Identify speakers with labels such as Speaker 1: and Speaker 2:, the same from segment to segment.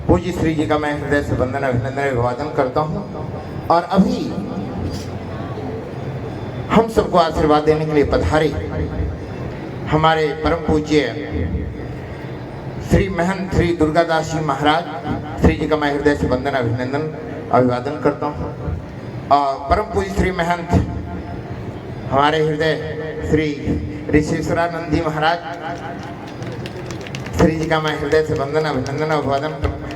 Speaker 1: पूज्य श्री जी का मैं हृदय से वंदन अभिनंदन अभिवादन करता हूँ। और अभी हम सबको आशीर्वाद देने के लिए पधारे हमारे परम पूज्य श्री महंत श्री दुर्गादास जी महाराज श्री जी का मैं हृदय से वंदन अभिनंदन अभिवादन करता हूँ। और परम पूज्य श्री महंत हमारे हृदय श्री ऋषिश्वरानंद जी महाराज श्री जी का मैं हृदय से वंदन अभिनंदन अभिवादन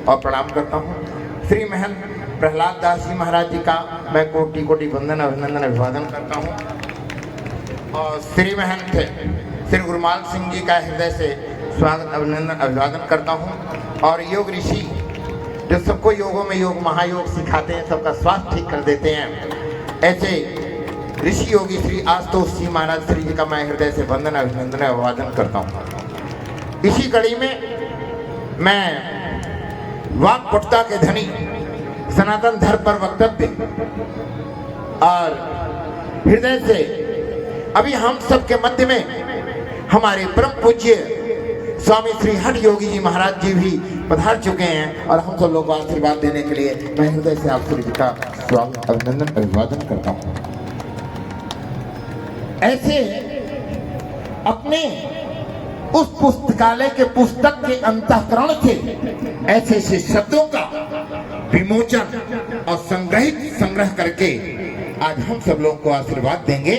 Speaker 1: और प्रणाम करता हूँ। श्री महंत प्रहलाद दास जी महाराज जी का मैं कोटि कोटि वंदन अभिनंदन अभिवादन करता हूँ। और श्री महंत श्री गुरुमाल सिंह जी का हृदय से स्वागत अभिनंदन अभिवादन करता हूँ। और योग ऋषि जो सबको योगों में योग महायोग सिखाते हैं, सबका स्वास्थ्य ठीक कर देते हैं, ऐसे ऋषि योगी श्री आशुतोष जी महाराज श्री जी का मैं हृदय से वंदन अभिनंदन अभिवादन करता हूँ। इसी कड़ी में मैं वाक्पटुता के धनी सनातन धर्म पर वक्तव्य और हृदय से अभी हम सबके मध्य में हमारे परम पूज्य स्वामी श्री हठ योगी जी महाराज जी भी पधार चुके हैं और हम सब लोग को आशीर्वाद देने के लिए मैं हृदय से आप श्री जी का स्वागत अभिनंदन अभिवादन करता हूँ। ऐसे अपने उस पुस्तकालय के पुस्तक के अंतःकरण से ऐसे ऐसे शब्दों का विमोचन और संग्रह करके आज हम सब लोगों को आशीर्वाद देंगे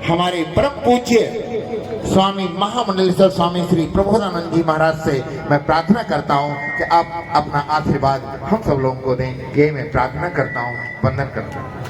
Speaker 1: हमारे परम पूज्य स्वामी महामंडलेश्वर स्वामी श्री प्रबोधानंद जी महाराज से मैं प्रार्थना करता हूं कि आप अपना आशीर्वाद हम सब लोगों को दें। ये मैं प्रार्थना करता हूं, वंदन करता हूं।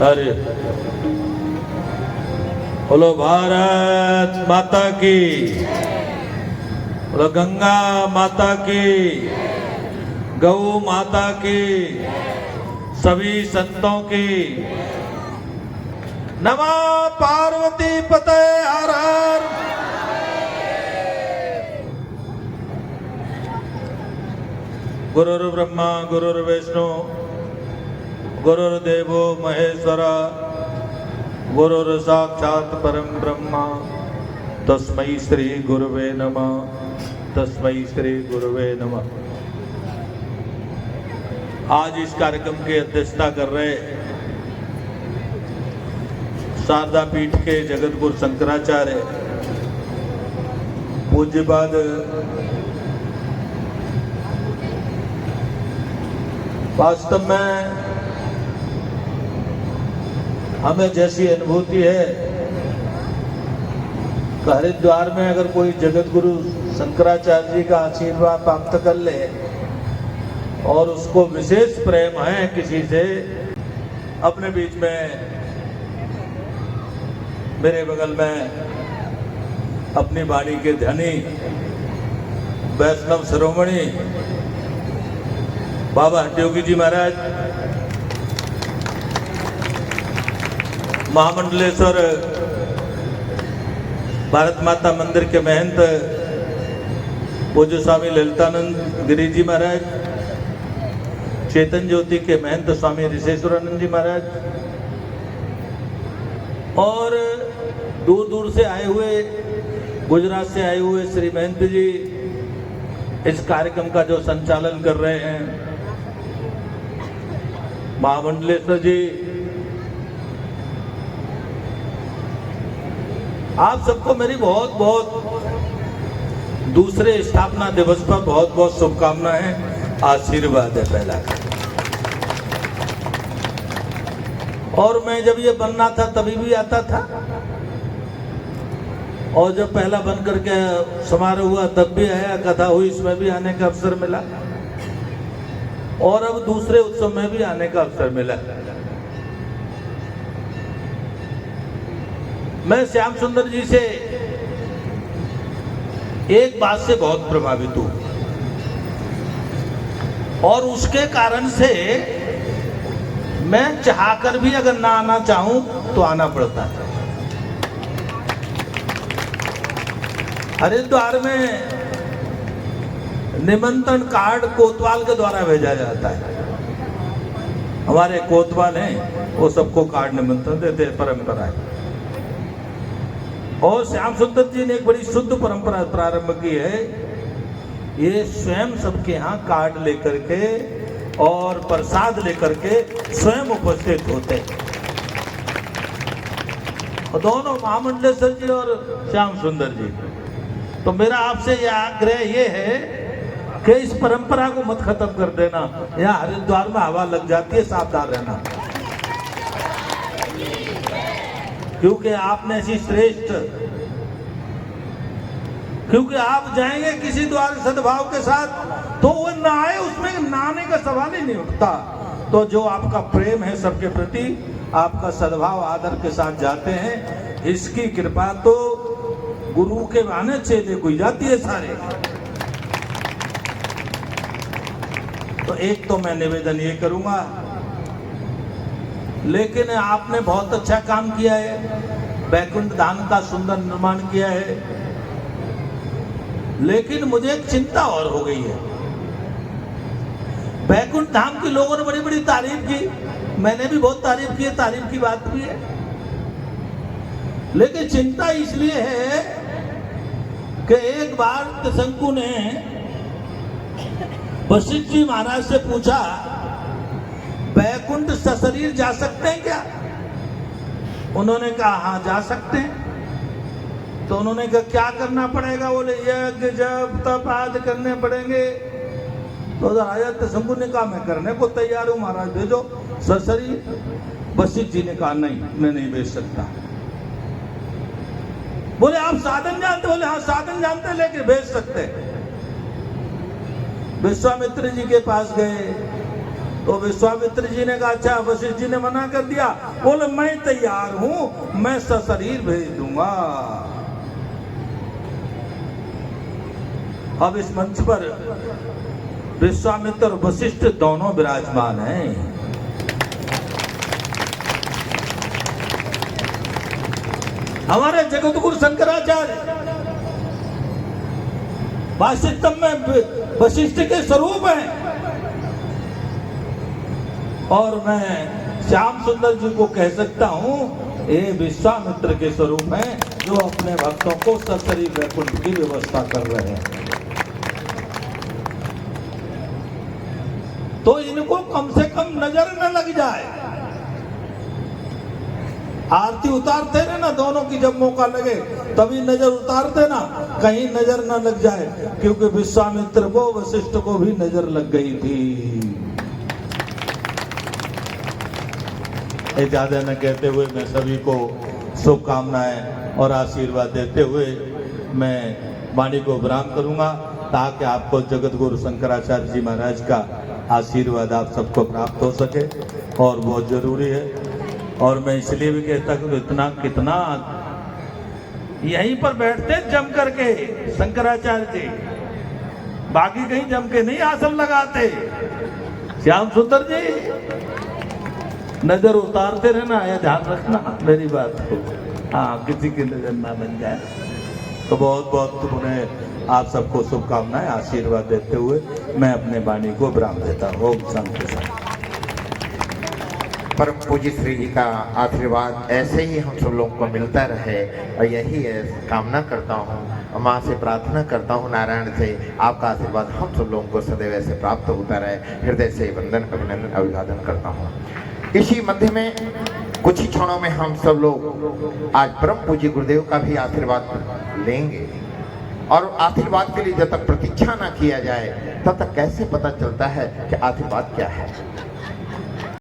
Speaker 2: अरे बोलो भारत माता की, बोलो गंगा माता की, गौ माता की, सभी संतों की। नमः पार्वती पते हर हर। गुरुर्ब्रह्मा गुरुर्विष्णु गुरुर्देवो महेश्वरा गुरुर साक्षात परम ब्रह्मा तस्मै श्री गुरुवे नमः, तस्मै श्री गुरुवे नमः। आज इस कार्यक्रम की अध्यक्षता कर रहे शारदा पीठ के जगतगुरु शंकराचार्य पूज्यपाद वास्तव में हमें जैसी अनुभूति है कि हरिद्वार में अगर कोई जगत गुरु शंकराचार्य जी का आशीर्वाद प्राप्त कर ले और उसको विशेष प्रेम है किसी से, अपने बीच में मेरे बगल में अपनी वाणी के धनी वैष्णव शिरोमणि बाबा हठ योगी जी महाराज, महामंडलेश्वर भारत माता मंदिर के महंत पूज्य स्वामी ललितानंद गिरी जी महाराज, चेतन ज्योति के महंत स्वामी ऋषिश्वरानंद जी महाराज और दूर दूर से आए हुए, गुजरात से आए हुए श्री महंत जी इस कार्यक्रम का जो संचालन कर रहे हैं, महामंडलेश्वर जी, आप सबको मेरी बहुत बहुत दूसरे स्थापना दिवस पर बहुत बहुत शुभकामनाएं, आशीर्वाद है पहला। और मैं जब ये बनना था तभी भी आता था और जब पहला बन करके समारोह हुआ तब भी आया, कथा हुई इसमें भी आने का अवसर मिला। और अब दूसरे उत्सव में भी आने का अवसर मिला। मैं श्याम सुंदर जी से एक बात से बहुत प्रभावित हूं और उसके कारण से मैं चाहकर भी अगर ना आना चाहूं तो आना पड़ता है। हरिद्वार में निमंत्रण कार्ड कोतवाल के द्वारा भेजा जाता है। हमारे कोतवाल हैं, वो सबको कार्ड निमंत्रण देते हैं, परंपरा है। और श्याम सुंदर जी ने एक बड़ी शुद्ध परंपरा प्रारंभ की है। ये स्वयं सबके यहाँ कार्ड लेकर के और प्रसाद लेकर के स्वयं उपस्थित होते हैं। दोनों महामंडलेश्वर जी और श्याम सुंदर जी। तो मेरा आपसे यह आग्रह ये है कि इस परंपरा को मत खत्म कर देना। यहाँ हरिद्वार में हवा लग जाती है, सावधान रहना, क्योंकि आपने ऐसी श्रेष्ठ, क्योंकि आप जाएंगे किसी द्वार सद्भाव के साथ तो वो ना आए, उसमें नहाने का सवाल ही नहीं उठता। तो जो आपका प्रेम है सबके प्रति, आपका सद्भाव आदर के साथ जाते हैं, इसकी कृपा तो गुरु के बहाने चेले को जाती है सारे। तो एक तो मैं निवेदन ये करूंगा, लेकिन आपने बहुत अच्छा काम किया है, वैकुंठ धाम का सुंदर निर्माण किया है, लेकिन मुझे एक चिंता और हो गई है। वैकुंठ धाम के लोगों ने बड़ी बड़ी तारीफ की, मैंने भी बहुत तारीफ की है, तारीफ की बात भी है, लेकिन चिंता इसलिए है कि एक बार त्रिशंकु ने वशिष्ठ जी महाराज से पूछा, वैकुंठ सशरीर जा सकते हैं क्या? उन्होंने कहा हाँ जा सकते हैं। तो उन्होंने कहा क्या करना पड़ेगा? बोले यज्ञ जप तप आदि करने पड़ेंगे। तो राजा त्रिशंकु ने कहा मैं करने को तैयार हूं महाराज, भेजो सशरीर। वशिष्ठ जी ने कहा नहीं, मैं नहीं भेज सकता। बोले आप साधन जानते? बोले हाँ साधन जानते, लेके भेज सकते। विश्वामित्र जी के पास गए तो विश्वामित्र जी ने कहा अच्छा, वशिष्ठ जी ने मना कर दिया। बोले मैं तैयार हूं, मैं सशरीर भेज दूंगा। अब इस मंच पर विश्वामित्र और वशिष्ठ दोनों विराजमान हैं। हमारे जगतगुरु शंकराचार्य वास्तव में वशिष्ठ के स्वरूप हैं, और मैं श्याम सुंदर जी को कह सकता हूं ये विश्वामित्र के स्वरूप हैं, जो अपने भक्तों को सशरीर वैकुंठ की व्यवस्था कर रहे हैं। तो इनको कम से कम नजर न लग जाए। आरती उतारते रहना दोनों की, जब मौका लगे तभी नजर उतार देना, कहीं नजर न लग जाए, क्योंकि विश्वामित्र को वशिष्ठ को भी नजर लग गई थी। ज्यादा न कहते हुए मैं सभी को शुभकामनाएं और आशीर्वाद देते हुए मैं वाणी को विराम करूंगा, ताकि आपको जगत गुरु शंकराचार्य जी महाराज का आशीर्वाद आप सबको प्राप्त हो सके, और बहुत जरूरी है। और मैं इसलिए भी कहता हूँ इतना कितना यहीं पर बैठते जम करके शंकराचार्य जी, बाकी कहीं जम के नहीं आसन लगाते। श्याम सुंदर जी नजर उतारते रहना, या ध्यान रखना मेरी बात को, हाँ किसी की नजर ना बन जाए। तो बहुत बहुत उन्हें आप सबको शुभकामनाएं आशीर्वाद देते हुए मैं अपने वाणी को विराम देता हूँ। ओम शांति।
Speaker 1: परम पूज्य श्री जी का आशीर्वाद ऐसे ही हम सब लोगों को मिलता रहे, और यही कामना करता हूँ, माँ से प्रार्थना करता हूँ नारायण से, आपका आशीर्वाद हम सब लोगों को सदैव ऐसे प्राप्त होता रहे। हृदय से वंदन अभिनंदन अभिवादन करता हूँ। इसी मध्य में कुछ ही क्षणों में हम सब लोग आज परम पूज्य गुरुदेव का भी आशीर्वाद लेंगे, और आशीर्वाद के लिए जब तक प्रतीक्षा ना किया जाए तब तक कैसे पता चलता है कि आशीर्वाद क्या है।